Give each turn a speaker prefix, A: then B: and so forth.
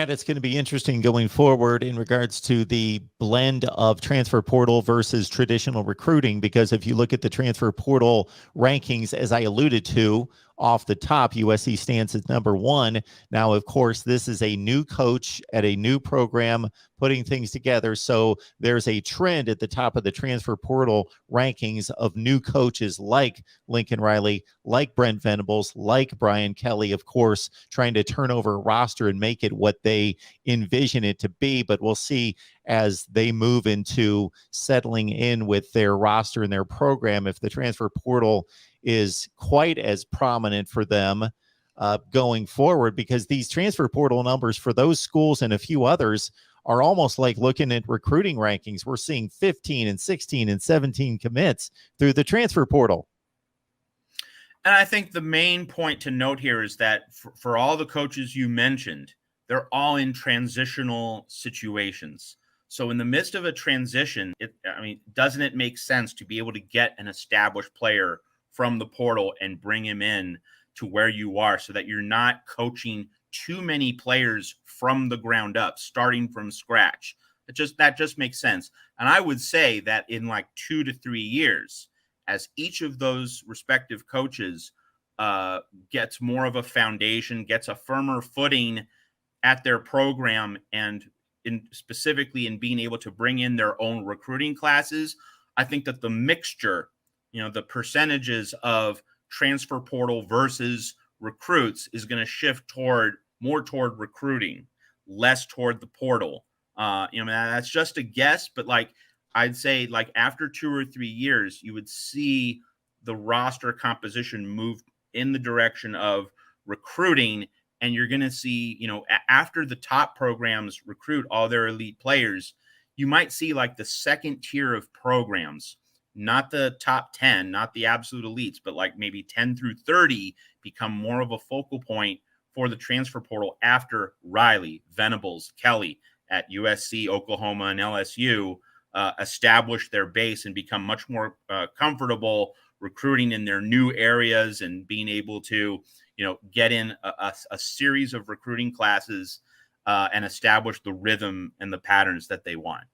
A: Matt, it's going to be interesting going forward in regards to the blend of transfer portal versus traditional recruiting, because if you look at the transfer portal rankings, as I alluded to off the top, USC stands at number 1. Now, of course, this is a new coach at a new program putting things together. So there's a trend at the top of the transfer portal rankings of new coaches like Lincoln Riley, like Brent Venables, like Brian Kelly, of course, trying to turn over a roster and make it what they envision it to be. But we'll see as they move into settling in with their roster and their program if the transfer portal is quite as prominent for them going forward, because these transfer portal numbers for those schools and a few others are almost like looking at recruiting rankings. We're seeing 15 and 16 and 17 commits through the transfer portal.
B: And I think the main point to note here is that for all the coaches you mentioned, they're all in transitional situations. So in the midst of a transition, doesn't it make sense to be able to get an established player from the portal and bring him in to where you are, so that you're not coaching too many players from the ground up, starting from scratch? That just makes sense. And I would say that in like 2 to 3 years, as each of those respective coaches gets more of a foundation, gets a firmer footing at their program, and specifically in being able to bring in their own recruiting classes, I think that the mixture, the percentages of transfer portal versus recruits is going to shift more toward recruiting, less toward the portal. That's just a guess, but I'd say after 2 or 3 years, you would see the roster composition move in the direction of recruiting. And you're going to see, after the top programs recruit all their elite players, you might see the second tier of programs, not the top 10, not the absolute elites, but maybe 10 through 30 become more of a focal point for the transfer portal after Riley, Venables, Kelly at USC, Oklahoma, and LSU establish their base and become much more comfortable recruiting in their new areas and being able to, get in a series of recruiting classes and establish the rhythm and the patterns that they want.